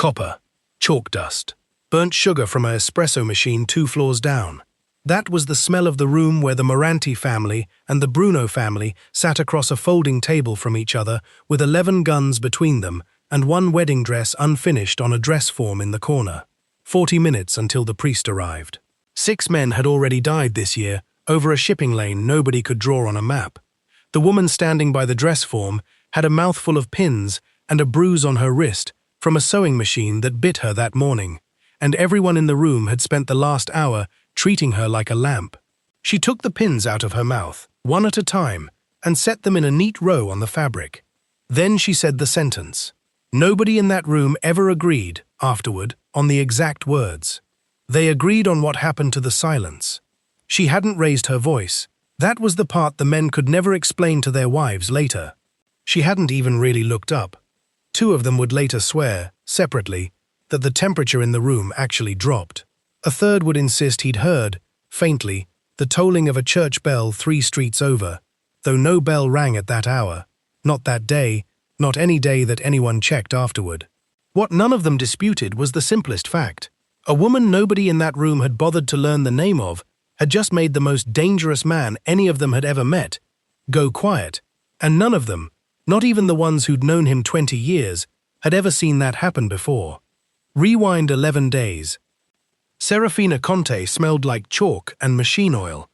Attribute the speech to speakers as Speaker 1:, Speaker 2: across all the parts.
Speaker 1: Copper, chalk dust, burnt sugar from her espresso machine 2 floors down. That was the smell of the room where the Moranti family and the Bruno family sat across a folding table from each other with 11 guns between them and 1 wedding dress unfinished on a dress form in the corner. 40 minutes until the priest arrived. 6 men had already died this year over a shipping lane nobody could draw on a map. The woman standing by the dress form had a mouthful of pins and a bruise on her wrist from a sewing machine that bit her that morning, and everyone in the room had spent the last hour treating her like a lamp. She took the pins out of her mouth, one at a time, and set them in a neat row on the fabric. Then she said the sentence. Nobody in that room ever agreed, afterward, on the exact words. They agreed on what happened to the silence. She hadn't raised her voice. That was the part the men could never explain to their wives later. She hadn't even really looked up. 2 of them would later swear, separately, that the temperature in the room actually dropped. A third would insist he'd heard, faintly, the tolling of a church bell 3 streets over, though no bell rang at that hour, not that day, not any day that anyone checked afterward. What none of them disputed was the simplest fact. A woman nobody in that room had bothered to learn the name of had just made the most dangerous man any of them had ever met go quiet, and none of them, not even the ones who'd known him 20 years, had ever seen that happen before. Rewind 11 days. Serafina Conte smelled like chalk and machine oil,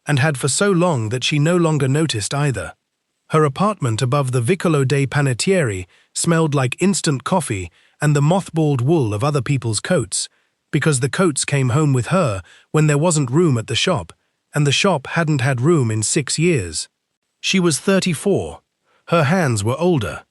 Speaker 1: and had for so long that she no longer noticed either. Her apartment above the Vicolo dei Panettieri smelled like instant coffee and the mothballed wool of other people's coats, because the coats came home with her when there wasn't room at the shop, and the shop hadn't had room in 6 years. She was 34. Her hands were older.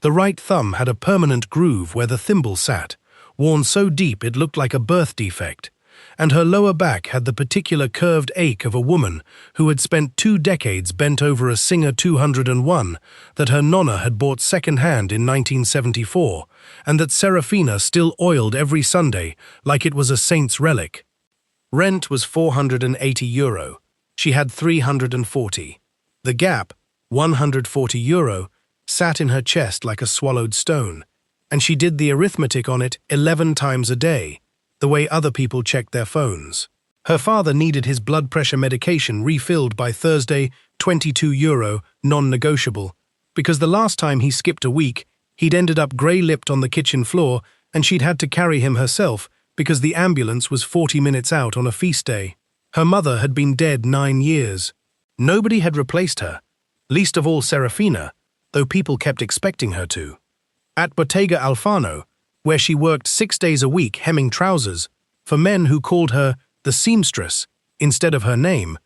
Speaker 1: The right thumb had a permanent groove where the thimble sat, worn so deep it looked like a birth defect, and her lower back had the particular curved ache of a woman who had spent 2 decades bent over a Singer 201 that her nonna had bought second-hand in 1974, and that Serafina still oiled every Sunday like it was a saint's relic. Rent was €480. She had 340. The gap, €140, sat in her chest like a swallowed stone, and she did the arithmetic on it 11 times a day, the way other people checked their phones. Her father needed his blood pressure medication refilled by Thursday, €22, non-negotiable, because the last time he skipped a week, he'd ended up grey-lipped on the kitchen floor and she'd had to carry him herself because the ambulance was 40 minutes out on a feast day. Her mother had been dead 9 years. Nobody had replaced her, least of all Serafina, though people kept expecting her to. At Bottega Alfano, where she worked 6 days a week hemming trousers, for men who called her the seamstress instead of her name,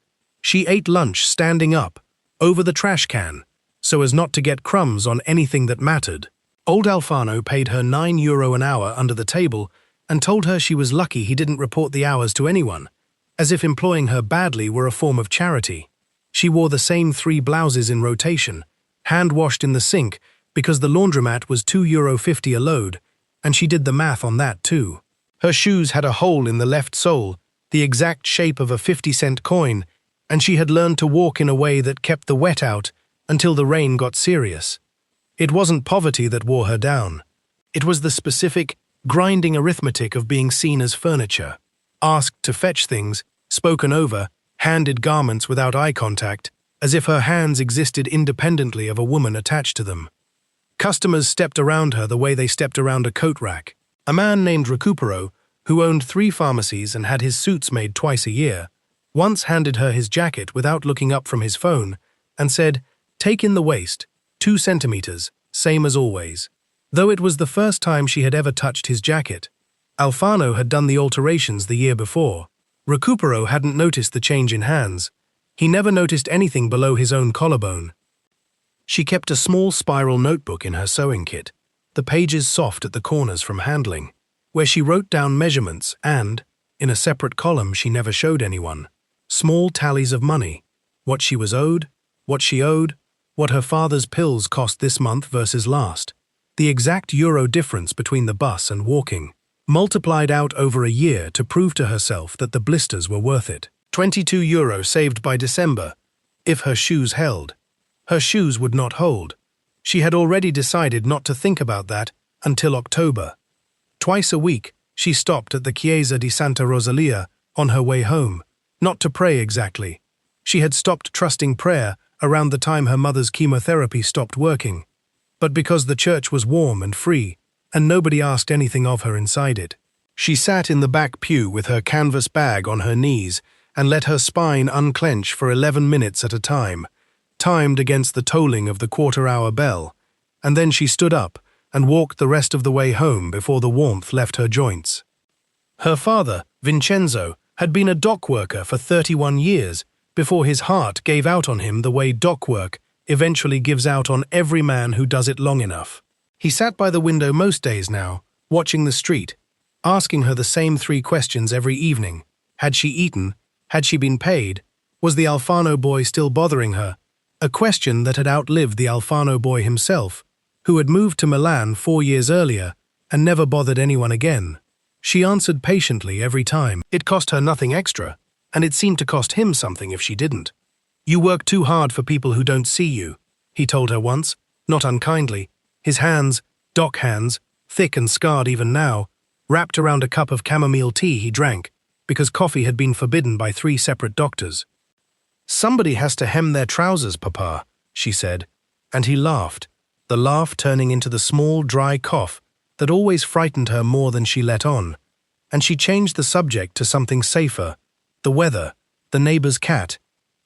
Speaker 1: she ate lunch standing up, over the trash can, so as not to get crumbs on anything that mattered. Old Alfano paid her €9 an hour under the table and told her she was lucky he didn't report the hours to anyone, as if employing her badly were a form of charity. She wore the same 3 blouses in rotation, hand-washed in the sink because the laundromat was €2.50 a load, and she did the math on that too. Her shoes had a hole in the left sole, the exact shape of a 50-cent coin, and she had learned to walk in a way that kept the wet out until the rain got serious. It wasn't poverty that wore her down. It was the specific, grinding arithmetic of being seen as furniture, asked to fetch things, spoken over, handed garments without eye contact, as if her hands existed independently of a woman attached to them. Customers stepped around her the way they stepped around a coat rack. A man named Recupero, who owned 3 pharmacies and had his suits made twice a year, once handed her his jacket without looking up from his phone and said, "Take in the waist, 2 centimeters, same as always." Though it was the first time she had ever touched his jacket. Alfano had done the alterations the year before. Recupero hadn't noticed the change in hands. He never noticed anything below his own collarbone. She kept a small spiral notebook in her sewing kit, the pages soft at the corners from handling, where she wrote down measurements and, in a separate column she never showed anyone, small tallies of money, what she was owed, what she owed, what her father's pills cost this month versus last, the exact euro difference between the bus and walking, multiplied out over a year to prove to herself that the blisters were worth it. €22 saved by December, if her shoes held. Her shoes would not hold. She had already decided not to think about that until October. Twice a week, she stopped at the Chiesa di Santa Rosalia on her way home, not to pray exactly. She had stopped trusting prayer around the time her mother's chemotherapy stopped working, but because the church was warm and free, and nobody asked anything of her inside it. She sat in the back pew with her canvas bag on her knees and let her spine unclench for 11 minutes at a time, timed against the tolling of the quarter-hour bell, and then she stood up and walked the rest of the way home before the warmth left her joints. Her father, Vincenzo, had been a dock worker for 31 years before his heart gave out on him the way dock work eventually gives out on every man who does it long enough. He sat by the window most days now, watching the street, asking her the same 3 questions every evening. Had she eaten? Had she been paid? Was the Alfano boy still bothering her? A question that had outlived the Alfano boy himself, who had moved to Milan 4 years earlier and never bothered anyone again. She answered patiently every time. It cost her nothing extra, and it seemed to cost him something if she didn't. "You work too hard for people who don't see you," he told her once, not unkindly, his hands, dock hands, thick and scarred even now, wrapped around a cup of chamomile tea he drank, because coffee had been forbidden by 3 separate doctors. "Somebody has to hem their trousers, Papa," she said, and he laughed, the laugh turning into the small, dry cough that always frightened her more than she let on, and she changed the subject to something safer, the weather, the neighbor's cat,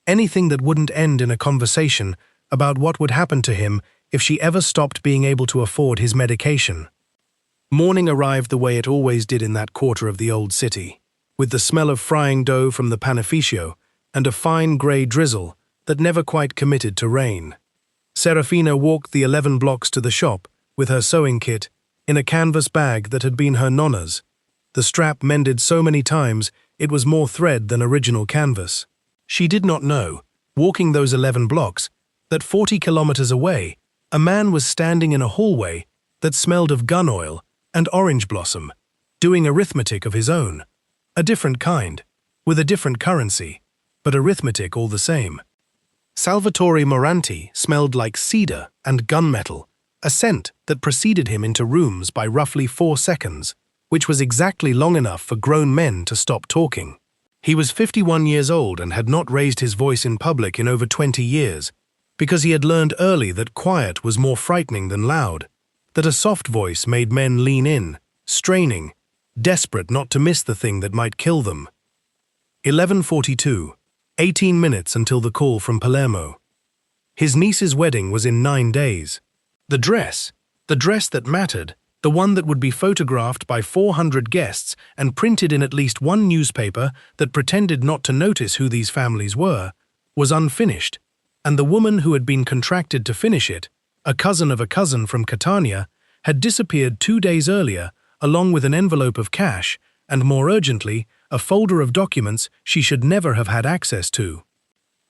Speaker 1: anything that wouldn't end in a conversation about what would happen to him if she ever stopped being able to afford his medication. Morning arrived the way it always did in that quarter of the old city, with the smell of frying dough from the panificio and a fine grey drizzle that never quite committed to rain. Serafina walked the 11 blocks to the shop with her sewing kit in a canvas bag that had been her nonna's, the strap mended so many times it was more thread than original canvas. She did not know, walking those 11 blocks, that 40 kilometers away, a man was standing in a hallway that smelled of gun oil and orange blossom, doing arithmetic of his own. A different kind, with a different currency, but arithmetic all the same. Salvatore Moranti smelled like cedar and gunmetal, a scent that preceded him into rooms by roughly 4 seconds, which was exactly long enough for grown men to stop talking. He was 51 years old and had not raised his voice in public in over 20 years, because he had learned early that quiet was more frightening than loud, that a soft voice made men lean in, straining, desperate not to miss the thing that might kill them. 11:42, 18 minutes until the call from Palermo. His niece's wedding was in 9 days. The dress that mattered, the one that would be photographed by 400 guests and printed in at least one newspaper that pretended not to notice who these families were, was unfinished, and the woman who had been contracted to finish it, a cousin of a cousin from Catania, had disappeared 2 days earlier, along with an envelope of cash, and more urgently, a folder of documents she should never have had access to.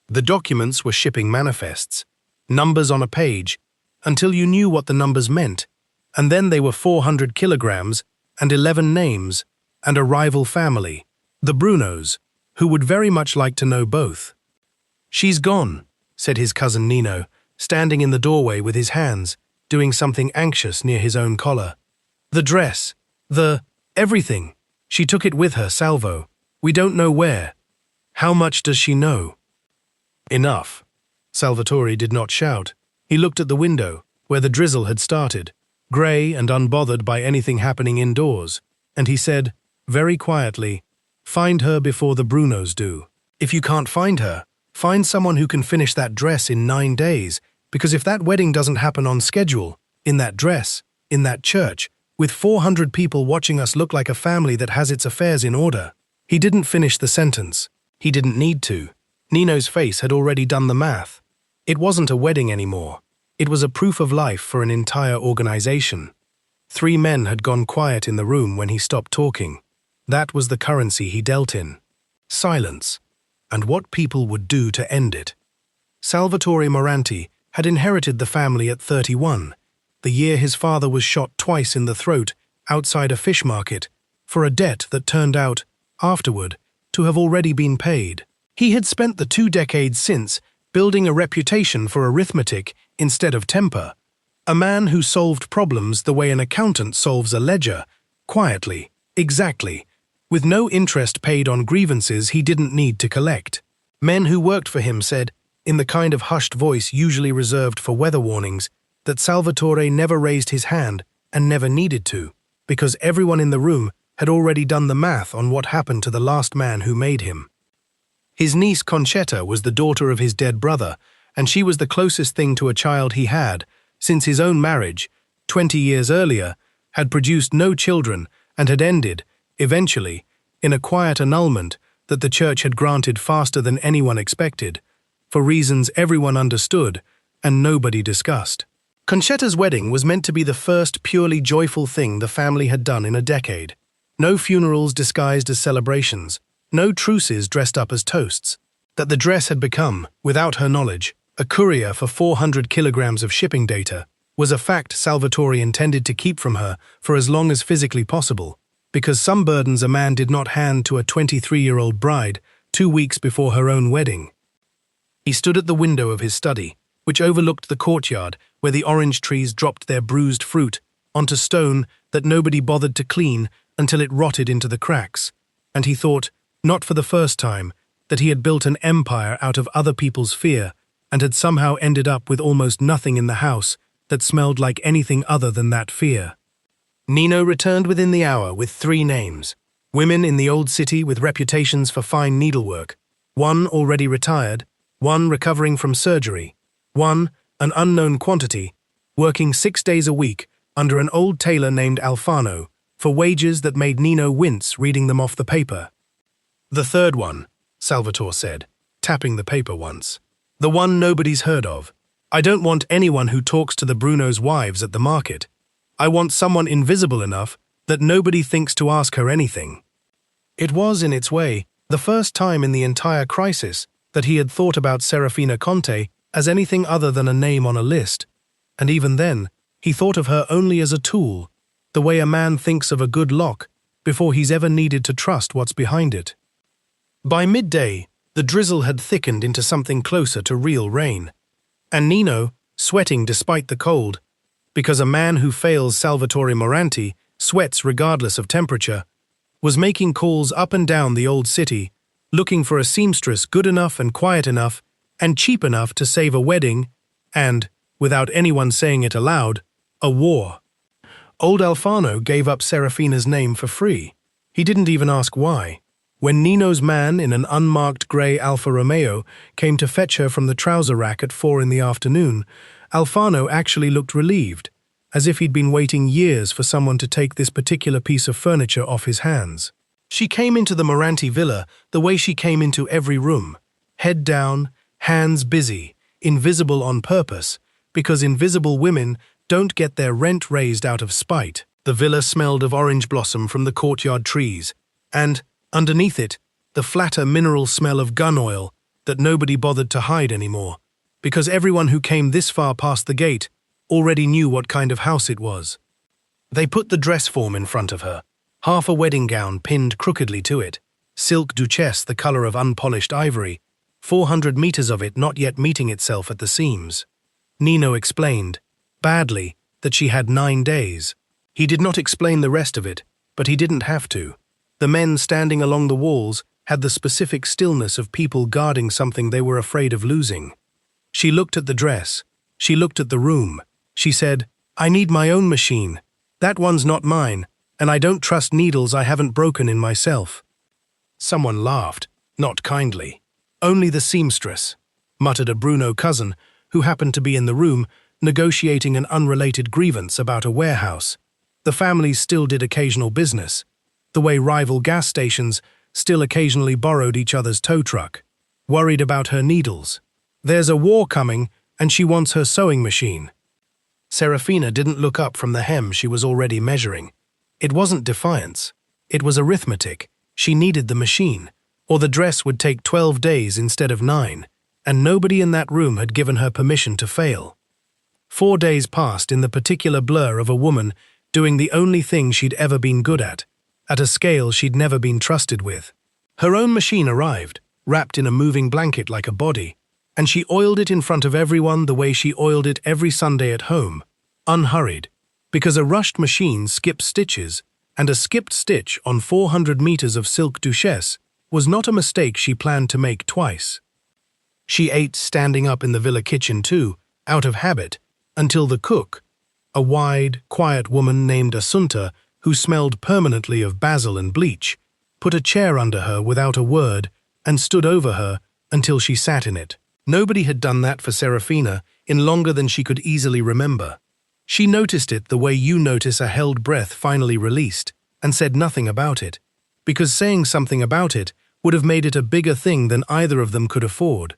Speaker 1: The documents were shipping manifests, numbers on a page, until you knew what the numbers meant, and then they were 400 kilograms and 11 names, and a rival family, the Brunos, who would very much like to know both. "She's gone," said his cousin Nino, standing in the doorway with his hands, doing something anxious near his own collar. "The dress, everything. She took it with her, Salvo. We don't know where. How much does she know?" "Enough." Salvatore did not shout. He looked at the window, where the drizzle had started, grey and unbothered by anything happening indoors, and he said, very quietly, "Find her before the Brunos do. If you can't find her, find someone who can finish that dress in 9 days, because if that wedding doesn't happen on schedule, in that dress, in that church, with 400 people watching us look like a family that has its affairs in order." He didn't finish the sentence. He didn't need to. Nino's face had already done the math. It wasn't a wedding anymore. It was a proof of life for an entire organization. 3 men had gone quiet in the room when he stopped talking. That was the currency he dealt in. Silence. And what people would do to end it. Salvatore Moranti had inherited the family at 31, the year his father was shot twice in the throat outside a fish market, for a debt that turned out, afterward, to have already been paid. He had spent the 2 decades since building a reputation for arithmetic instead of temper, a man who solved problems the way an accountant solves a ledger, Quietly, exactly, with no interest paid on grievances he didn't need to collect. Men who worked for him said, in the kind of hushed voice usually reserved for weather warnings, that Salvatore never raised his hand and never needed to, because everyone in the room had already done the math on what happened to the last man who made him. His niece Concetta was the daughter of his dead brother, and she was the closest thing to a child he had, since his own marriage, 20 years earlier, had produced no children and had ended, eventually, in a quiet annulment that the church had granted faster than anyone expected, for reasons everyone understood and nobody discussed. Concetta's wedding was meant to be the first purely joyful thing the family had done in a decade. No funerals disguised as celebrations, no truces dressed up as toasts. That the dress had become, without her knowledge, a courier for 400 kilograms of shipping data was a fact Salvatore intended to keep from her for as long as physically possible, because some burdens a man did not hand to a 23-year-old bride 2 weeks before her own wedding. He stood at the window of his study, which overlooked the courtyard where the orange trees dropped their bruised fruit onto stone that nobody bothered to clean until it rotted into the cracks, and he thought, not for the first time, that he had built an empire out of other people's fear and had somehow ended up with almost nothing in the house that smelled like anything other than that fear. Nino returned within the hour with 3 names, women in the old city with reputations for fine needlework, one already retired, one recovering from surgery, one, an unknown quantity, working 6 days a week under an old tailor named Alfano for wages that made Nino wince reading them off the paper. The third one, Salvatore said, tapping the paper once. The one nobody's heard of. I don't want anyone who talks to the Bruno's wives at the market. I want someone invisible enough that nobody thinks to ask her anything. It was, in its way, the first time in the entire crisis that he had thought about Serafina Conte as anything other than a name on a list, and even then, he thought of her only as a tool, the way a man thinks of a good lock before he's ever needed to trust what's behind it. By midday, the drizzle had thickened into something closer to real rain, and Nino, sweating despite the cold, because a man who fails Salvatore Moranti sweats regardless of temperature, was making calls up and down the old city, looking for a seamstress good enough and quiet enough and cheap enough to save a wedding and, without anyone saying it aloud, a war. Old Alfano gave up Serafina's name for free. He didn't even ask why. When Nino's man in an unmarked grey Alfa Romeo came to fetch her from the trouser rack at 4 in the afternoon, Alfano actually looked relieved, as if he'd been waiting years for someone to take this particular piece of furniture off his hands. She came into the Moranti villa the way she came into every room, head down, hands busy, invisible on purpose, because invisible women don't get their rent raised out of spite. The villa smelled of orange blossom from the courtyard trees, and, underneath it, the flatter mineral smell of gun oil that nobody bothered to hide anymore, because everyone who came this far past the gate already knew what kind of house it was. They put the dress form in front of her, half a wedding gown pinned crookedly to it, silk duchesse the color of unpolished ivory, 400 meters of it not yet meeting itself at the seams. Nino explained, badly, that she had 9 days. He did not explain the rest of it, but he didn't have to. The men standing along the walls had the specific stillness of people guarding something they were afraid of losing. She looked at the dress. She looked at the room. She said, I need my own machine. That one's not mine, and I don't trust needles I haven't broken in myself. Someone laughed, not kindly. Only the seamstress, muttered a Bruno cousin who happened to be in the room negotiating an unrelated grievance about a warehouse. The families still did occasional business, the way rival gas stations still occasionally borrowed each other's tow truck, worried about her needles. There's a war coming, and she wants her sewing machine. Serafina didn't look up from the hem she was already measuring. It wasn't defiance. It was arithmetic. She needed the machine, or the dress would take 12 days instead of 9, and nobody in that room had given her permission to fail. 4 days passed in the particular blur of a woman doing the only thing she'd ever been good at a scale she'd never been trusted with. Her own machine arrived, wrapped in a moving blanket like a body, and she oiled it in front of everyone the way she oiled it every Sunday at home, unhurried, because a rushed machine skips stitches, and a skipped stitch on 400 meters of silk duchesse was not a mistake she planned to make twice. She ate standing up in the villa kitchen too, out of habit, until the cook, a wide, quiet woman named Assunta, who smelled permanently of basil and bleach, put a chair under her without a word and stood over her until she sat in it. Nobody had done that for Serafina in longer than she could easily remember. She noticed it the way you notice a held breath finally released, and said nothing about it, because saying something about it would have made it a bigger thing than either of them could afford.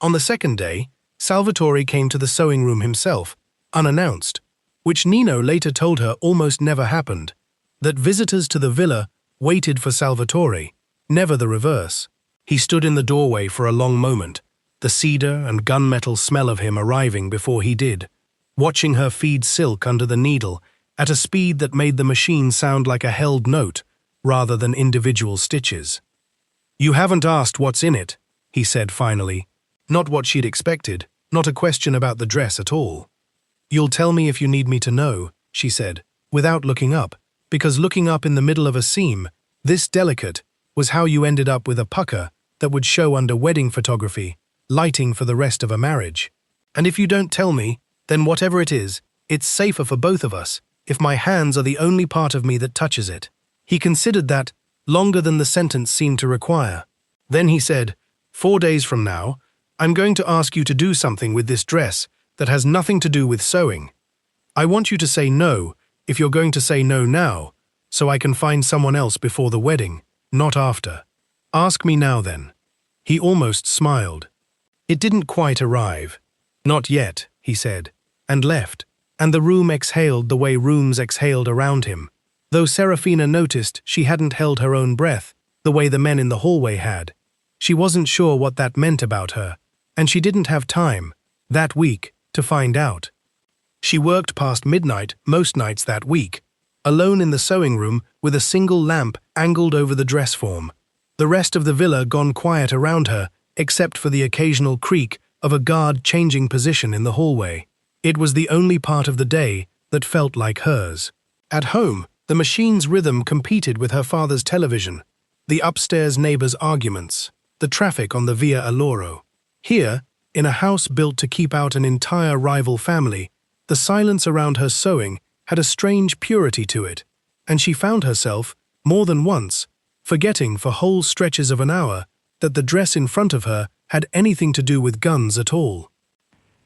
Speaker 1: On the second day, Salvatore came to the sewing room himself, unannounced, which Nino later told her almost never happened, that visitors to the villa waited for Salvatore, never the reverse. He stood in the doorway for a long moment, the cedar and gunmetal smell of him arriving before he did, watching her feed silk under the needle at a speed that made the machine sound like a held note rather than individual stitches. "You haven't asked what's in it," he said finally. Not what she'd expected, not a question about the dress at all. "You'll tell me if you need me to know," she said, without looking up, because looking up in the middle of a seam, this delicate, was how you ended up with a pucker that would show under wedding photography, lighting for the rest of a marriage. "And if you don't tell me, then whatever it is, it's safer for both of us if my hands are the only part of me that touches it." He considered that longer than the sentence seemed to require. Then he said, "4 days from now, I'm going to ask you to do something with this dress that has nothing to do with sewing. I want you to say no if you're going to say no now, so I can find someone else before the wedding, not after. Ask me now then." He almost smiled. It didn't quite arrive. "Not yet," he said, and left, and the room exhaled the way rooms exhaled around him, though Serafina noticed she hadn't held her own breath the way the men in the hallway had. She wasn't sure what that meant about her, and she didn't have time, that week, to find out. She worked past midnight most nights that week, alone in the sewing room with a single lamp angled over the dress form. The rest of the villa gone quiet around her, except for the occasional creak of a guard changing position in the hallway. It was the only part of the day that felt like hers. At home, the machine's rhythm competed with her father's television, the upstairs neighbors' arguments, the traffic on the Via Alloro. Here, in a house built to keep out an entire rival family, the silence around her sewing had a strange purity to it, and she found herself, more than once, forgetting for whole stretches of an hour that the dress in front of her had anything to do with guns at all.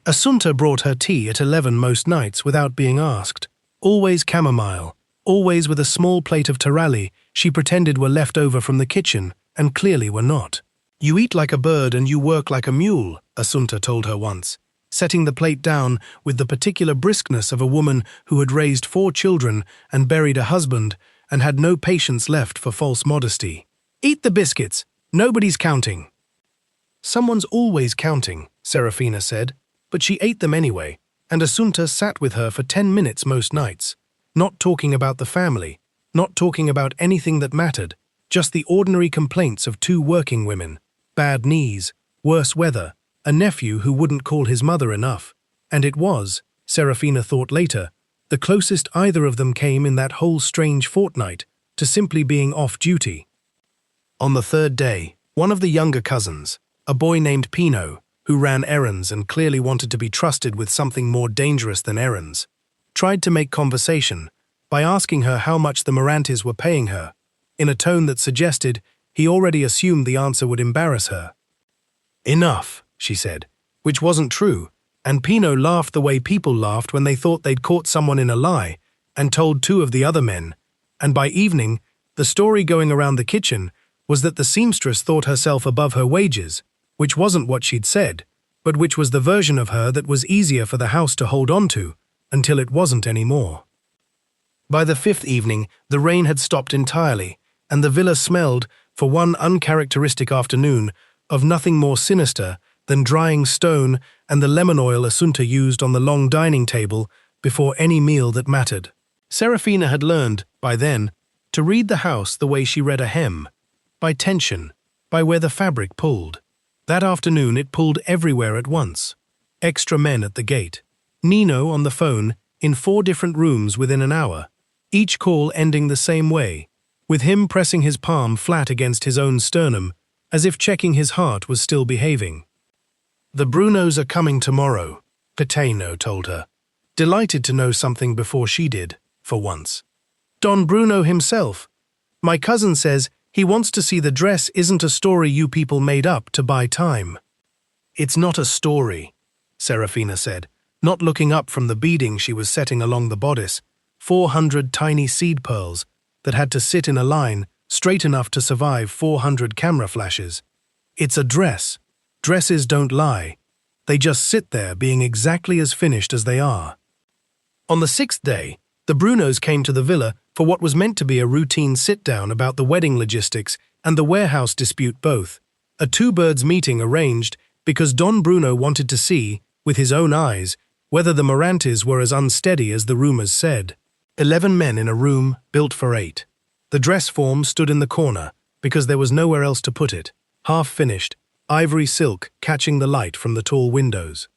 Speaker 1: Assunta brought her tea at 11 most nights without being asked, always chamomile, always with a small plate of taralli she pretended were left over from the kitchen and clearly were not. "You eat like a bird and you work like a mule," Assunta told her once, setting the plate down with the particular briskness of a woman who had raised 4 children and buried a husband and had no patience left for false modesty. "Eat the biscuits. Nobody's counting." "Someone's always counting," Serafina said, but she ate them anyway, and Assunta sat with her for 10 minutes most nights, not talking about the family, not talking about anything that mattered, just the ordinary complaints of 2 working women. Bad knees, worse weather, a nephew who wouldn't call his mother enough, and it was, Serafina thought later, the closest either of them came in that whole strange fortnight to simply being off duty. On the 3rd day, one of the younger cousins, a boy named Pino, who ran errands and clearly wanted to be trusted with something more dangerous than errands, tried to make conversation by asking her how much the Morantis were paying her, in a tone that suggested he already assumed the answer would embarrass her. "Enough," she said, which wasn't true, and Pino laughed the way people laughed when they thought they'd caught someone in a lie, and told 2 of the other men, and by evening, the story going around the kitchen was that the seamstress thought herself above her wages, which wasn't what she'd said, but which was the version of her that was easier for the house to hold on to, until it wasn't anymore. By the 5th evening, the rain had stopped entirely, and the villa smelled, for one uncharacteristic afternoon, of nothing more sinister than drying stone and the lemon oil Assunta used on the long dining table before any meal that mattered. Serafina had learned, by then, to read the house the way she read a hem, by tension, by where the fabric pulled. That afternoon it pulled everywhere at once. Extra men at the gate. Nino on the phone, in 4 different rooms within an hour. each call ending the same way, with him pressing his palm flat against his own sternum, as if checking his heart was still behaving. "The Brunos are coming tomorrow," Patino told her, delighted to know something before she did, for once. "Don Bruno himself. My cousin says he wants to see the dress isn't a story you people made up to buy time." "It's not a story," Serafina said, not looking up from the beading she was setting along the bodice, 400 tiny seed pearls that had to sit in a line straight enough to survive 400 camera flashes. "It's a dress. Dresses don't lie. They just sit there being exactly as finished as they are." On the 6th day, the Brunos came to the villa for what was meant to be a routine sit-down about the wedding logistics and the warehouse dispute both, a two-birds meeting arranged because Don Bruno wanted to see, with his own eyes, whether the Morantis were as unsteady as the rumors said. 11 men in a room built for 8. The dress form stood in the corner because there was nowhere else to put it, half-finished, ivory silk catching the light from the tall windows.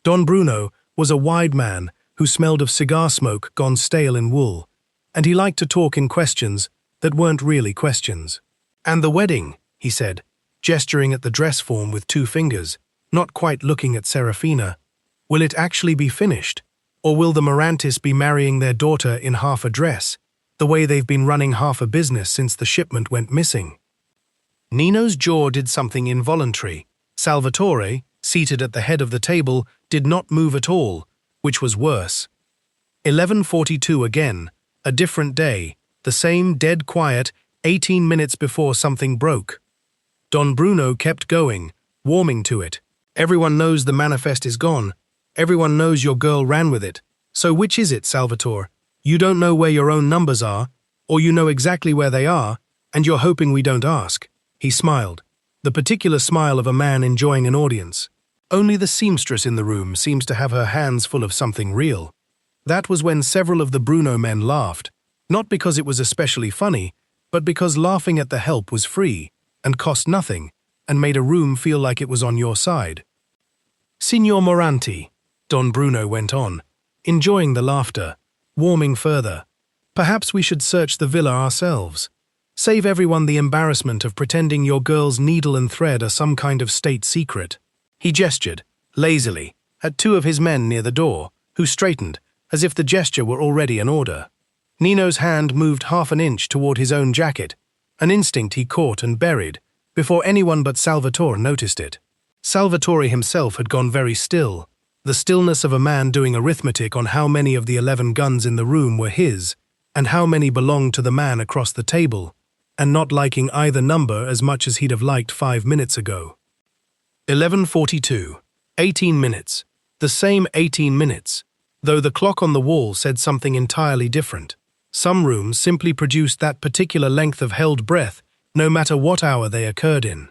Speaker 1: Don Bruno was a wide man who smelled of cigar smoke gone stale in wool, and he liked to talk in questions that weren't really questions. "And the wedding," he said, gesturing at the dress form with 2 fingers, not quite looking at Serafina. "Will it actually be finished? Or will the Morantis be marrying their daughter in half a dress, the way they've been running half a business since the shipment went missing?" Nino's jaw did something involuntary. Salvatore, seated at the head of the table, did not move at all, which was worse. 11:42 again, a different day, the same dead quiet, 18 minutes before something broke. Don Bruno kept going, warming to it. "Everyone knows the manifest is gone. Everyone knows your girl ran with it. So which is it, Salvatore? You don't know where your own numbers are, or you know exactly where they are, and you're hoping we don't ask." He smiled, the particular smile of a man enjoying an audience. Only the seamstress in the room seems to have her hands full of something real. That was when several of the Bruno men laughed, not because it was especially funny, but because laughing at the help was free, and cost nothing, and made a room feel like it was on your side. "Signor Moranti," Don Bruno went on, enjoying the laughter, warming further. "Perhaps we should search the villa ourselves. Save everyone the embarrassment of pretending your girl's needle and thread are some kind of state secret." He gestured, lazily, at 2 of his men near the door, who straightened, as if the gesture were already an order. Nino's hand moved half an inch toward his own jacket, an instinct he caught and buried, before anyone but Salvatore noticed it. Salvatore himself had gone very still, the stillness of a man doing arithmetic on how many of the 11 guns in the room were his, and how many belonged to the man across the table, and not liking either number as much as he'd have liked 5 minutes ago. 11:42, 18 minutes, the same 18 minutes, though the clock on the wall said something entirely different. Some rooms simply produced that particular length of held breath, no matter what hour they occurred in.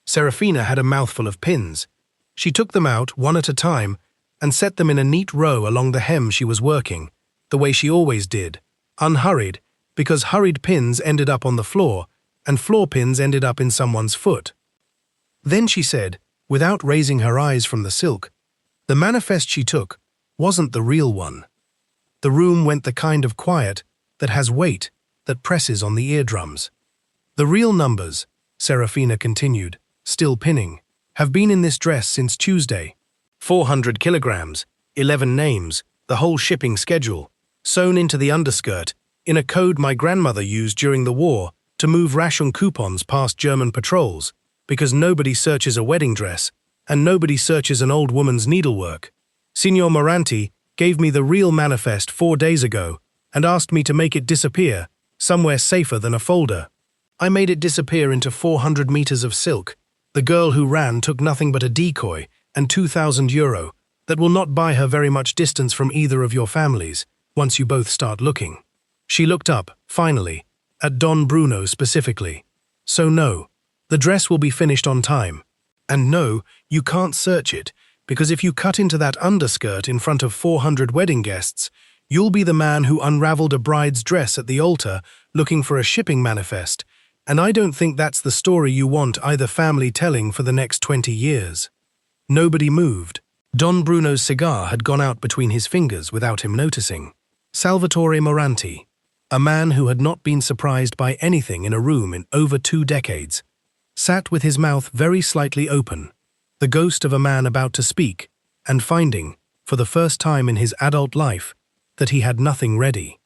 Speaker 1: Serafina had a mouthful of pins. She took them out one at a time and set them in a neat row along the hem she was working, the way she always did, unhurried, because hurried pins ended up on the floor, and floor pins ended up in someone's foot. Then she said, without raising her eyes from the silk, the manifest she took wasn't the real one. The room went the kind of quiet that has weight, that presses on the eardrums. "The real numbers," Serafina continued, still pinning, "have been in this dress since Tuesday. 400 kilograms, 11 names, the whole shipping schedule, sewn into the underskirt, in a code my grandmother used during the war to move ration coupons past German patrols, because nobody searches a wedding dress, and nobody searches an old woman's needlework. Signor Moranti gave me the real manifest 4 days ago and asked me to make it disappear, somewhere safer than a folder. I made it disappear into 400 meters of silk. The girl who ran took nothing but a decoy and €2,000 that will not buy her very much distance from either of your families, once you both start looking." She looked up, finally, at Don Bruno specifically. "So no, the dress will be finished on time. And no, you can't search it, because if you cut into that underskirt in front of 400 wedding guests, you'll be the man who unraveled a bride's dress at the altar looking for a shipping manifest, and I don't think that's the story you want either family telling for the next 20 years. Nobody moved. Don Bruno's cigar had gone out between his fingers without him noticing. Salvatore Moranti, a man who had not been surprised by anything in a room in over 2 decades, sat with his mouth very slightly open, the ghost of a man about to speak, and finding, for the first time in his adult life, that he had nothing ready.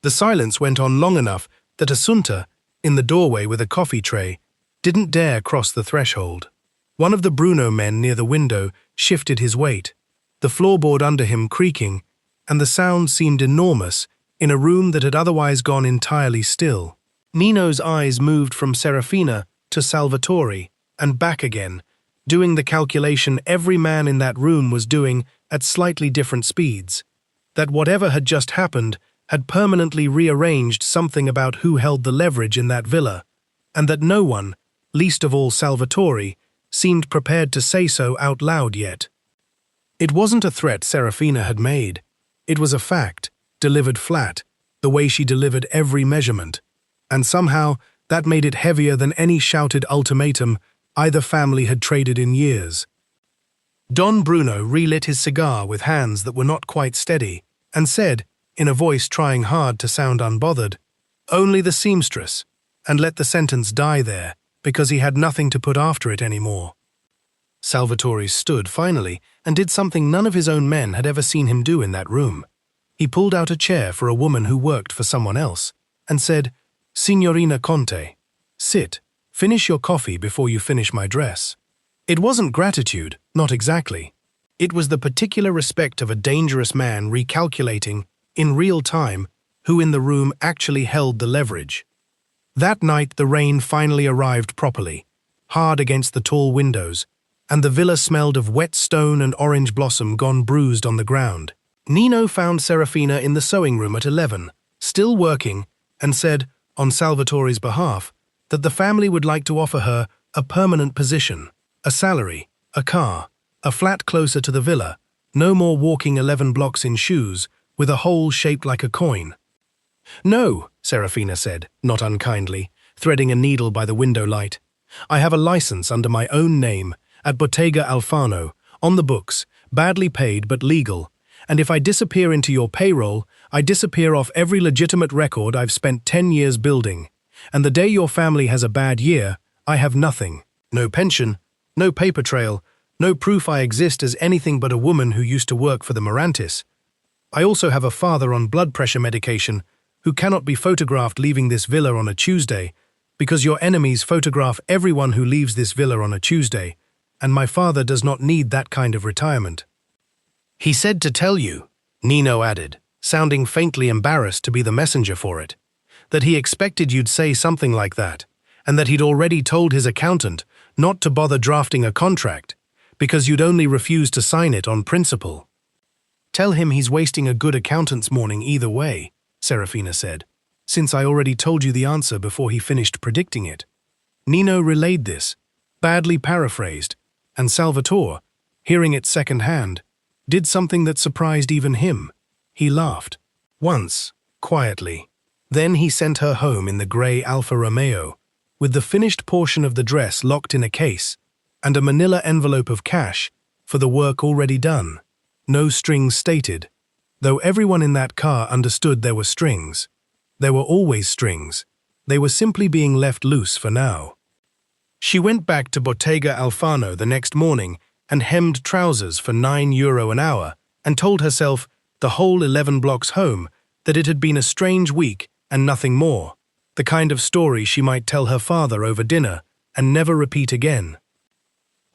Speaker 1: The silence went on long enough that Assunta, in the doorway with a coffee tray, didn't dare cross the threshold. One of the Bruno men near the window shifted his weight, the floorboard under him creaking, and the sound seemed enormous in a room that had otherwise gone entirely still. Nino's eyes moved from Serafina to Salvatore and back again, doing the calculation every man in that room was doing at slightly different speeds, that whatever had just happened had permanently rearranged something about who held the leverage in that villa, and that no one, least of all Salvatore, seemed prepared to say so out loud yet. It wasn't a threat Serafina had made. It was a fact, delivered flat, the way she delivered every measurement, and somehow that made it heavier than any shouted ultimatum either family had traded in years. Don Bruno relit his cigar with hands that were not quite steady, and said, in a voice trying hard to sound unbothered, "Only the seamstress," and let the sentence die there, because he had nothing to put after it anymore. Salvatore stood, finally, and did something none of his own men had ever seen him do in that room. He pulled out a chair for a woman who worked for someone else, and said, "Signorina Conte, sit, finish your coffee before you finish my dress." It wasn't gratitude, not exactly. It was the particular respect of a dangerous man recalculating, in real time, who in the room actually held the leverage. That night the rain finally arrived properly, hard against the tall windows, and the villa smelled of wet stone and orange blossom gone bruised on the ground. Nino found Serafina in the sewing room at 11, still working, and said, on Salvatore's behalf, that the family would like to offer her a permanent position, a salary, a car, a flat closer to the villa, no more walking 11 blocks in shoes, with a hole shaped like a coin. "No," Serafina said, not unkindly, threading a needle by the window light. "I have a license under my own name, at Bottega Alfano, on the books, badly paid but legal, and if I disappear into your payroll, I disappear off every legitimate record I've spent 10 years building, and the day your family has a bad year, I have nothing. No pension, no paper trail, no proof I exist as anything but a woman who used to work for the Morantis. I also have a father on blood pressure medication who cannot be photographed leaving this villa on a Tuesday, because your enemies photograph everyone who leaves this villa on a Tuesday, and my father does not need that kind of retirement." "He said to tell you," Nino added, sounding faintly embarrassed to be the messenger for it, "that he expected you'd say something like that, and that he'd already told his accountant not to bother drafting a contract, because you'd only refuse to sign it on principle." "Tell him he's wasting a good accountant's morning either way," Serafina said, "since I already told you the answer before he finished predicting it." Nino relayed this, badly paraphrased, and Salvatore, hearing it second-hand, did something that surprised even him. He laughed. Once, quietly. Then he sent her home in the grey Alfa Romeo, with the finished portion of the dress locked in a case, and a manila envelope of cash for the work already done. No strings stated, though everyone in that car understood there were strings. There were always strings. They were simply being left loose for now. She went back to Bottega Alfano the next morning and hemmed trousers for €9 an hour and told herself, the whole 11 blocks home, that it had been a strange week and nothing more, the kind of story she might tell her father over dinner and never repeat again.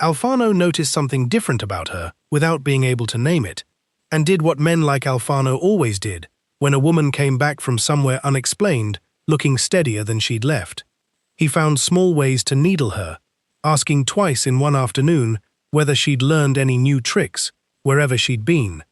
Speaker 1: Alfano noticed something different about her without being able to name it, and did what men like Alfano always did when a woman came back from somewhere unexplained, looking steadier than she'd left. He found small ways to needle her, asking twice in one afternoon whether she'd learned any new tricks wherever she'd been,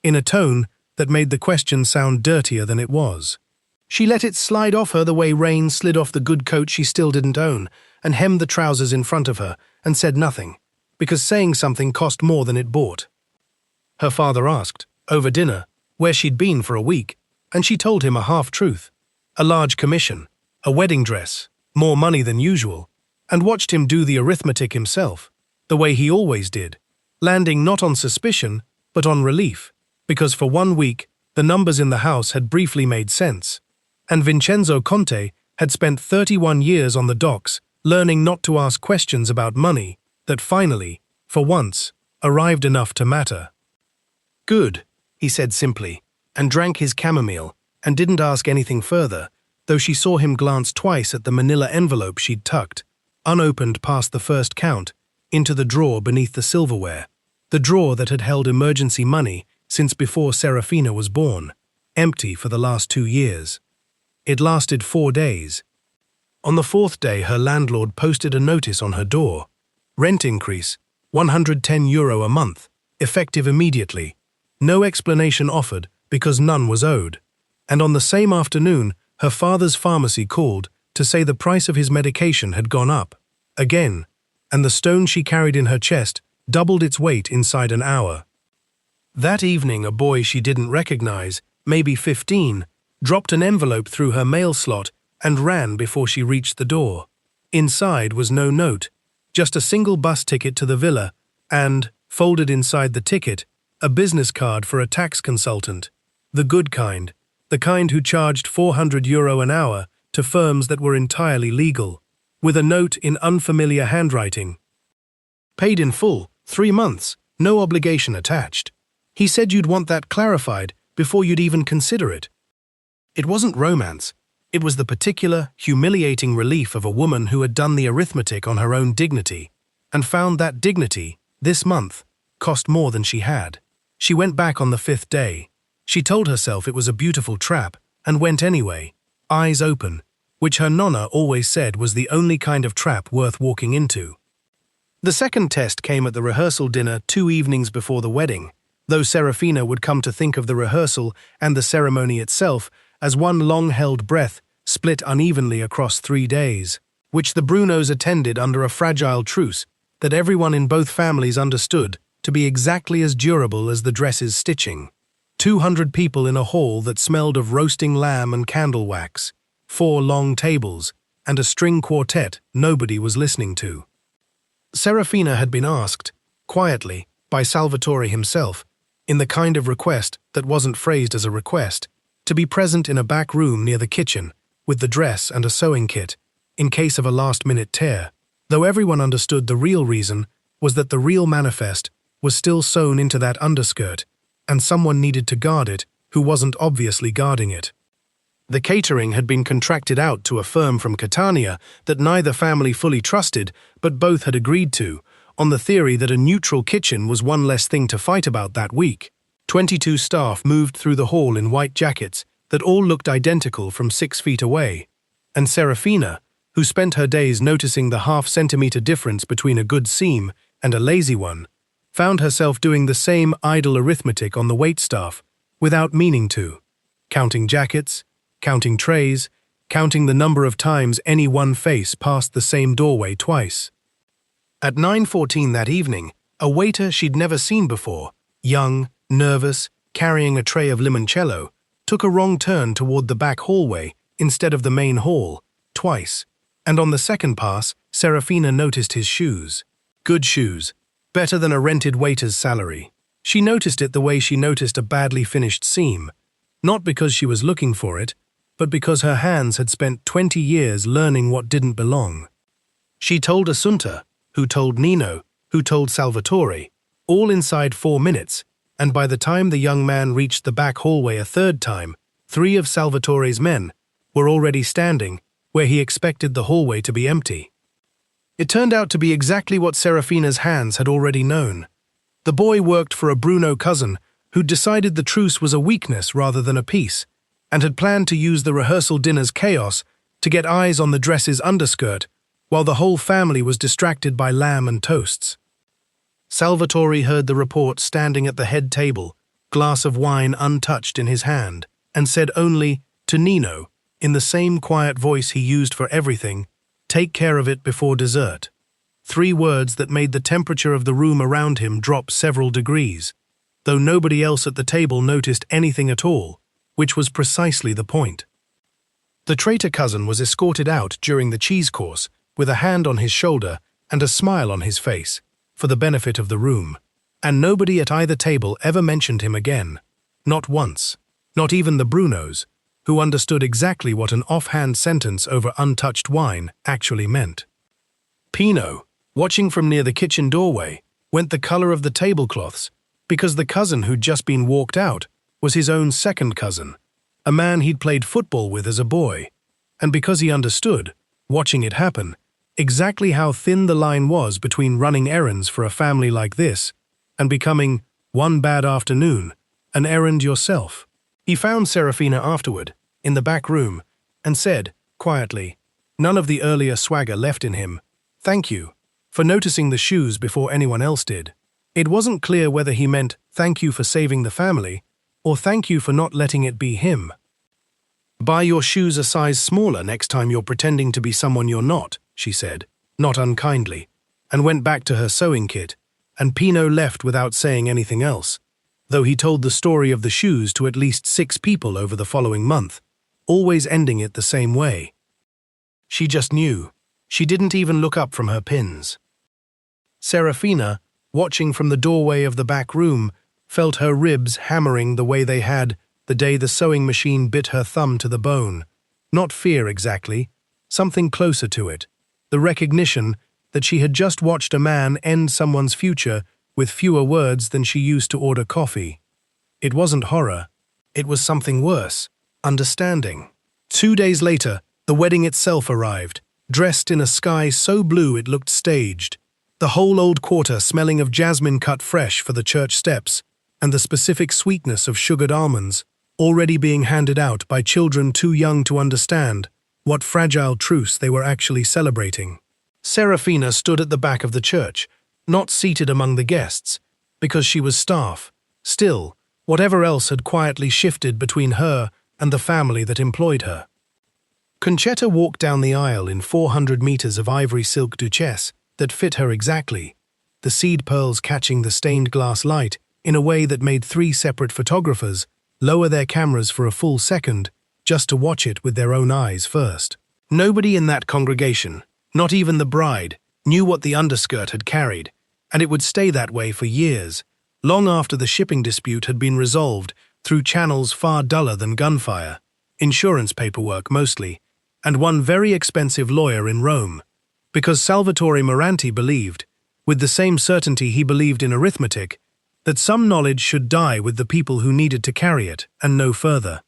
Speaker 1: in a tone that made the question sound dirtier than it was. She let it slide off her the way rain slid off the good coat she still didn't own, and hemmed the trousers in front of her, and said nothing, because saying something cost more than it bought. Her father asked, over dinner, where she'd been for a week, and she told him a half-truth. A large commission, a wedding dress, more money than usual, and watched him do the arithmetic himself, the way he always did, landing not on suspicion, but on relief, because for 1 week, The numbers in the house had briefly made sense. And Vincenzo Conte had spent 31 years on the docks, learning not to ask questions about money, that finally, for once, arrived enough to matter. "Good," he said simply, and drank his chamomile, and didn't ask anything further, though she saw him glance twice at the manila envelope she'd tucked, unopened past the first count, into the drawer beneath the silverware, the drawer that had held emergency money since before Serafina was born, empty for the last 2 years. It lasted 4 days. On the 4th day, her landlord posted a notice on her door. Rent increase, €110 a month, effective immediately. No explanation offered because none was owed. And on the same afternoon, her father's pharmacy called to say the price of his medication had gone up, again, and the stone she carried in her chest doubled its weight inside an hour. That evening, a boy she didn't recognize, maybe 15, dropped an envelope through her mail slot and ran before she reached the door. Inside was no note, just a single bus ticket to the villa and, folded inside the ticket, a business card for a tax consultant, the good kind, the kind who charged €400 an hour to firms that were entirely legal, with a note in unfamiliar handwriting. Paid in full, 3 months, no obligation attached. He said you'd want that clarified before you'd even consider it. It wasn't romance. It was the particular, humiliating relief of a woman who had done the arithmetic on her own dignity, and found that dignity, this month, cost more than she had. She went back on the 5th day. She told herself it was a beautiful trap, and went anyway, eyes open, which her nonna always said was the only kind of trap worth walking into. The second test came at the rehearsal dinner 2 evenings before the wedding, though Serafina would come to think of the rehearsal and the ceremony itself as one long-held breath split unevenly across 3 days, which the Brunos attended under a fragile truce that everyone in both families understood to be exactly as durable as the dress's stitching. 200 people in a hall that smelled of roasting lamb and candle wax, 4 long tables, and a string quartet nobody was listening to. Serafina had been asked, quietly, by Salvatore himself, in the kind of request that wasn't phrased as a request, to be present in a back room near the kitchen, with the dress and a sewing kit, in case of a last-minute tear, though everyone understood the real reason was that the real manifest was still sewn into that underskirt, and someone needed to guard it who wasn't obviously guarding it. The catering had been contracted out to a firm from Catania that neither family fully trusted, but both had agreed to, on the theory that a neutral kitchen was one less thing to fight about that week. 22 staff moved through the hall in white jackets that all looked identical from 6 feet away, and Serafina, who spent her days noticing the half-centimeter difference between a good seam and a lazy one, found herself doing the same idle arithmetic on the waitstaff without meaning to, counting jackets, counting trays, counting the number of times any one face passed the same doorway twice. At 9:14 that evening, a waiter she'd never seen before, young, nervous, carrying a tray of limoncello, took a wrong turn toward the back hallway instead of the main hall, twice, and on the second pass, Serafina noticed his shoes. Good shoes, better than a rented waiter's salary. She noticed it the way she noticed a badly finished seam, not because she was looking for it, but because her hands had spent 20 years learning what didn't belong. She told Assunta, who told Nino, who told Salvatore, all inside 4 minutes, and by the time the young man reached the back hallway a 3rd time, 3 of Salvatore's men were already standing where he expected the hallway to be empty. It turned out to be exactly what Serafina's hands had already known. The boy worked for a Bruno cousin who'd decided the truce was a weakness rather than a peace, and had planned to use the rehearsal dinner's chaos to get eyes on the dress's underskirt while the whole family was distracted by lamb and toasts. Salvatore heard the report standing at the head table, glass of wine untouched in his hand, and said only, to Nino, in the same quiet voice he used for everything, "Take care of it before dessert." 3 words that made the temperature of the room around him drop several degrees, though nobody else at the table noticed anything at all, which was precisely the point. The traitor cousin was escorted out during the cheese course, with a hand on his shoulder and a smile on his face, for the benefit of the room, and nobody at either table ever mentioned him again, not once. Not even the Brunos, who understood exactly what an offhand sentence over untouched wine actually meant. Pino, watching from near the kitchen doorway, went the color of the tablecloths because the cousin who'd just been walked out was his own second cousin, a man he'd played football with as a boy, and because he understood, watching it happen, exactly how thin the line was between running errands for a family like this and becoming, one bad afternoon, an errand yourself. He found Serafina afterward, in the back room, and said, quietly, none of the earlier swagger left in him, "Thank you," for noticing the shoes before anyone else did. It wasn't clear whether he meant thank you for saving the family, or thank you for not letting it be him. "Buy your shoes a size smaller next time you're pretending to be someone you're not," she said, not unkindly, and went back to her sewing kit, and Pino left without saying anything else, though he told the story of the shoes to at least 6 people over the following month, always ending it the same way. She just knew. She didn't even look up from her pins. Serafina, watching from the doorway of the back room, felt her ribs hammering the way they had the day the sewing machine bit her thumb to the bone. Not fear exactly, something closer to it, the recognition that she had just watched a man end someone's future with fewer words than she used to order coffee. It wasn't horror. It was something worse, understanding. 2 days later, the wedding itself arrived, dressed in a sky so blue it looked staged, the whole old quarter smelling of jasmine cut fresh for the church steps, and the specific sweetness of sugared almonds, already being handed out by children too young to understand what fragile truce they were actually celebrating. Serafina stood at the back of the church, not seated among the guests, because she was staff. Still, whatever else had quietly shifted between her and the family that employed her. Concetta walked down the aisle in 400 meters of ivory silk duchesse that fit her exactly, the seed pearls catching the stained glass light in a way that made 3 separate photographers lower their cameras for a full second just to watch it with their own eyes first. Nobody in that congregation, not even the bride, knew what the underskirt had carried, and it would stay that way for years, long after the shipping dispute had been resolved through channels far duller than gunfire, insurance paperwork mostly, and one very expensive lawyer in Rome, because Salvatore Moranti believed, with the same certainty he believed in arithmetic, that some knowledge should die with the people who needed to carry it, and no further.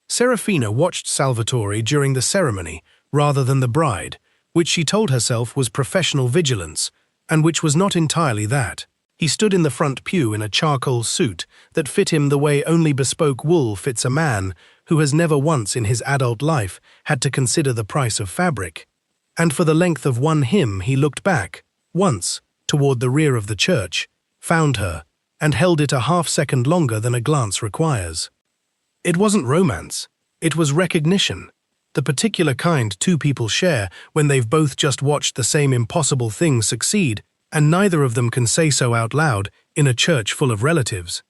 Speaker 1: Serafina watched Salvatore during the ceremony rather than the bride, which she told herself was professional vigilance, and which was not entirely that. He stood in the front pew in a charcoal suit that fit him the way only bespoke wool fits a man who has never once in his adult life had to consider the price of fabric. And for the length of one hymn he looked back, once, toward the rear of the church, found her, and held it a half-second longer than a glance requires. It wasn't romance, it was recognition, the particular kind 2 people share when they've both just watched the same impossible thing succeed, and neither of them can say so out loud in a church full of relatives.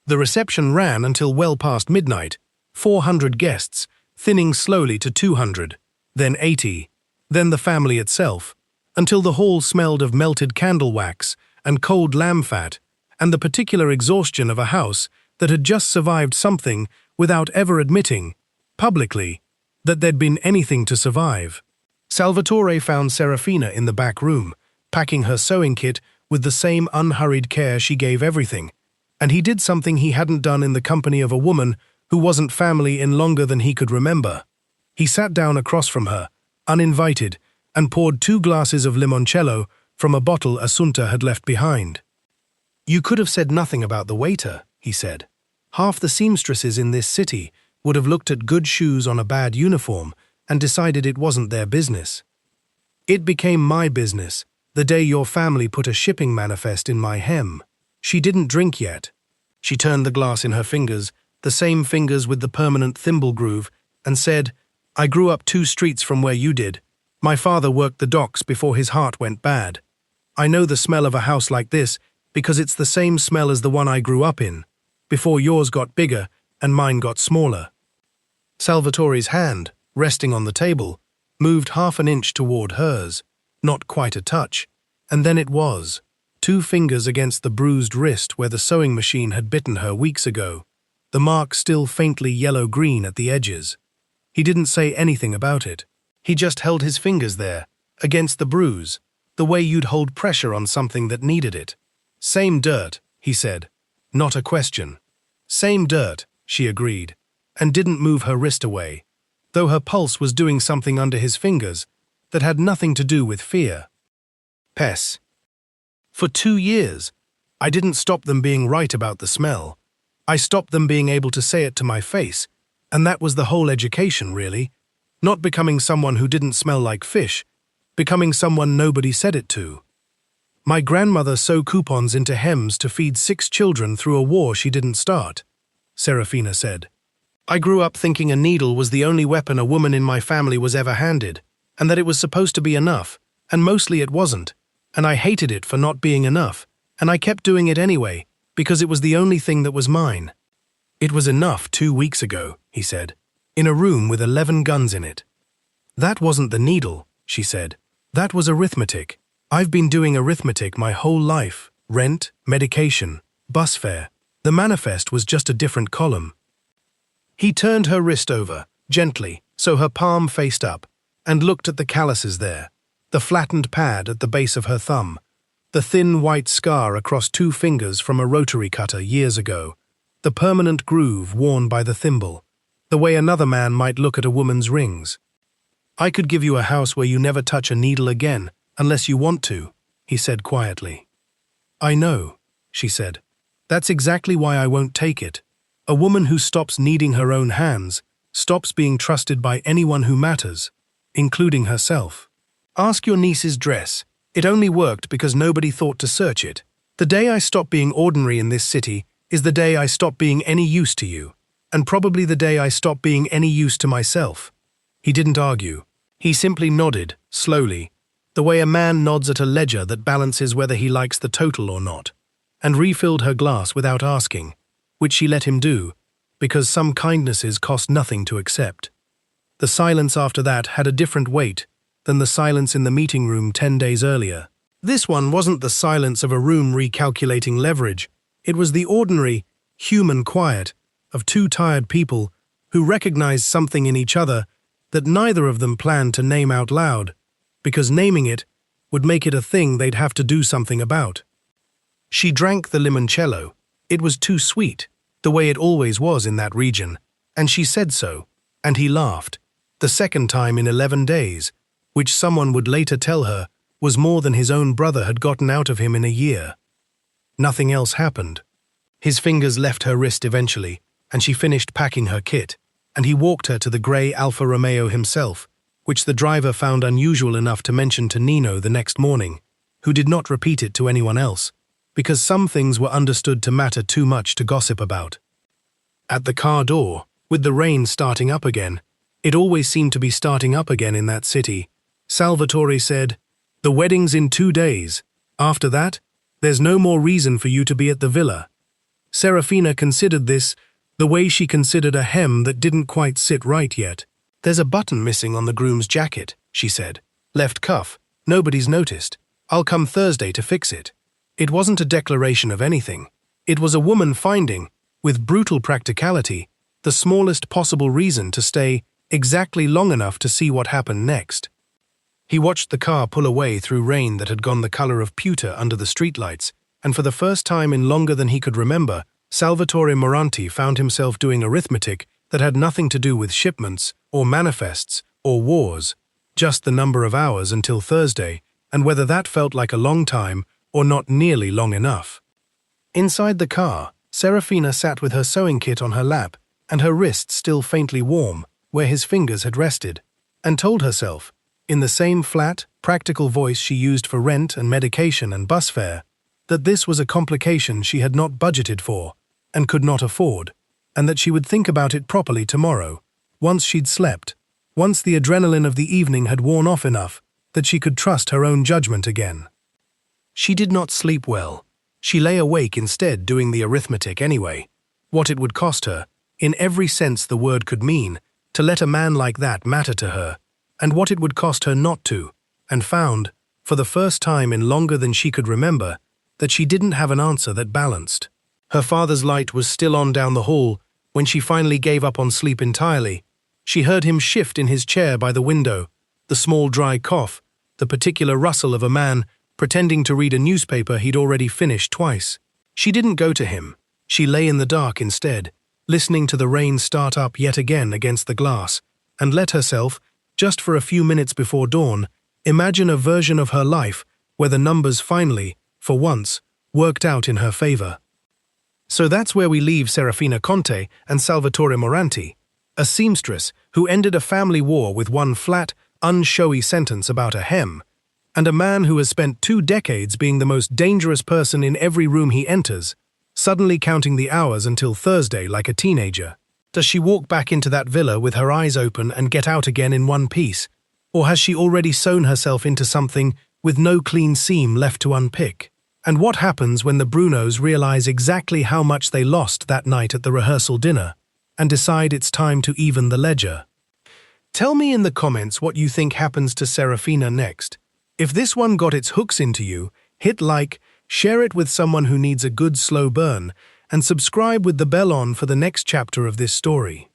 Speaker 1: The reception ran until well past midnight, 400 guests, thinning slowly to 200, then 80, then the family itself, until the hall smelled of melted candle wax and cold lamb fat, and the particular exhaustion of a house that had just survived something without ever admitting, publicly, that there'd been anything to survive. Salvatore found Serafina in the back room, packing her sewing kit with the same unhurried care she gave everything, and he did something he hadn't done in the company of a woman who wasn't family in longer than he could remember. He sat down across from her, uninvited, and poured 2 glasses of limoncello from a bottle Assunta had left behind. "You could have said nothing about the waiter," he said. "Half the seamstresses in this city would have looked at good shoes on a bad uniform and decided it wasn't their business. It became my business the day your family put a shipping manifest in my hem." She didn't drink yet. She turned the glass in her fingers, the same fingers with the permanent thimble groove, and said, "I grew up 2 streets from where you did. My father worked the docks before his heart went bad. I know the smell of a house like this because it's the same smell as the one I grew up in, before yours got bigger and mine got smaller." Salvatore's hand, resting on the table, moved half an inch toward hers, not quite a touch, and then it was, 2 fingers against the bruised wrist where the sewing machine had bitten her weeks ago. the mark still faintly yellow-green at the edges. He didn't say anything about it. He just held his fingers there, against the bruise, the way you'd hold pressure on something that needed it. "Same dirt," he said. Not a question. "Same dirt," she agreed, and didn't move her wrist away, though her pulse was doing something under his fingers that had nothing to do with fear. Pess. For 2 years, I didn't stop them being right about the smell. I stopped them being able to say it to my face, and that was the whole education, really. Not becoming someone who didn't smell like fish, becoming someone nobody said it to. My grandmother sewed coupons into hems to feed 6 children through a war she didn't start, Serafina said. I grew up thinking a needle was the only weapon a woman in my family was ever handed, and that it was supposed to be enough, and mostly it wasn't, and I hated it for not being enough, and I kept doing it anyway, because it was the only thing that was mine. It was enough 2 weeks ago, he said, in a room with 11 guns in it. That wasn't the needle, she said. That was arithmetic. I've been doing arithmetic my whole life. Rent, medication, bus fare. The manifest was just a different column. He turned her wrist over, gently, so her palm faced up, and looked at the calluses there, the flattened pad at the base of her thumb, the thin white scar across 2 fingers from a rotary cutter years ago, the permanent groove worn by the thimble, the way another man might look at a woman's rings. I could give you a house where you never touch a needle again, unless you want to, he said quietly. I know, she said. That's exactly why I won't take it. A woman who stops needing her own hands, stops being trusted by anyone who matters, including herself. Ask your niece's dress. It only worked because nobody thought to search it. The day I stop being ordinary in this city is the day I stop being any use to you, and probably the day I stop being any use to myself. He didn't argue. He simply nodded, slowly, the way a man nods at a ledger that balances whether he likes the total or not, and refilled her glass without asking, which she let him do, because some kindnesses cost nothing to accept. The silence after that had a different weight than the silence in the meeting room 10 days earlier. This one wasn't the silence of a room recalculating leverage. It was the ordinary, human quiet of 2 tired people who recognized something in each other that neither of them planned to name out loud, because naming it would make it a thing they'd have to do something about. She drank the limoncello. It was too sweet, the way it always was in that region, and she said so, and he laughed, the second time in 11 days, which someone would later tell her was more than his own brother had gotten out of him in a year. Nothing else happened. His fingers left her wrist eventually, and she finished packing her kit, and he walked her to the grey Alfa Romeo himself, which the driver found unusual enough to mention to Nino the next morning, who did not repeat it to anyone else, because some things were understood to matter too much to gossip about. At the car door, with the rain starting up again, it always seemed to be starting up again in that city, Salvatore said, "The wedding's in 2 days. After that, there's no more reason for you to be at the villa." Serafina considered this the way she considered a hem that didn't quite sit right yet. "There's a button missing on the groom's jacket," she said. "Left cuff. Nobody's noticed. I'll come Thursday to fix it." It wasn't a declaration of anything. It was a woman finding, with brutal practicality, the smallest possible reason to stay exactly long enough to see what happened next. He watched the car pull away through rain that had gone the color of pewter under the streetlights, and for the first time in longer than he could remember, Salvatore Moranti found himself doing arithmetic that had nothing to do with shipments, or manifests, or wars, just the number of hours until Thursday, and whether that felt like a long time or not nearly long enough. Inside the car, Serafina sat with her sewing kit on her lap and her wrist still faintly warm where his fingers had rested, and told herself, in the same flat, practical voice she used for rent and medication and bus fare, that this was a complication she had not budgeted for and could not afford, and that she would think about it properly tomorrow, once she'd slept, once the adrenaline of the evening had worn off enough that she could trust her own judgment again. She did not sleep well. She lay awake instead doing the arithmetic anyway, what it would cost her, in every sense the word could mean, to let a man like that matter to her, and what it would cost her not to, and found, for the first time in longer than she could remember, that she didn't have an answer that balanced. Her father's light was still on down the hall, When she finally gave up on sleep entirely, she heard him shift in his chair by the window, the small dry cough, the particular rustle of a man pretending to read a newspaper he'd already finished twice. She didn't go to him. She lay in the dark instead, listening to the rain start up yet again against the glass, and let herself, just for a few minutes before dawn, imagine a version of her life where the numbers finally, for once, worked out in her favor. So that's where we leave Serafina Conte and Salvatore Moranti, a seamstress who ended a family war with one flat, unshowy sentence about a hem, and a man who has spent 2 decades being the most dangerous person in every room he enters, suddenly counting the hours until Thursday like a teenager. Does she walk back into that villa with her eyes open and get out again in one piece? Or has she already sewn herself into something with no clean seam left to unpick? And what happens when the Brunos realize exactly how much they lost that night at the rehearsal dinner and decide it's time to even the ledger? Tell me in the comments what you think happens to Serafina next. If this one got its hooks into you, hit like, share it with someone who needs a good slow burn, and subscribe with the bell on for the next chapter of this story.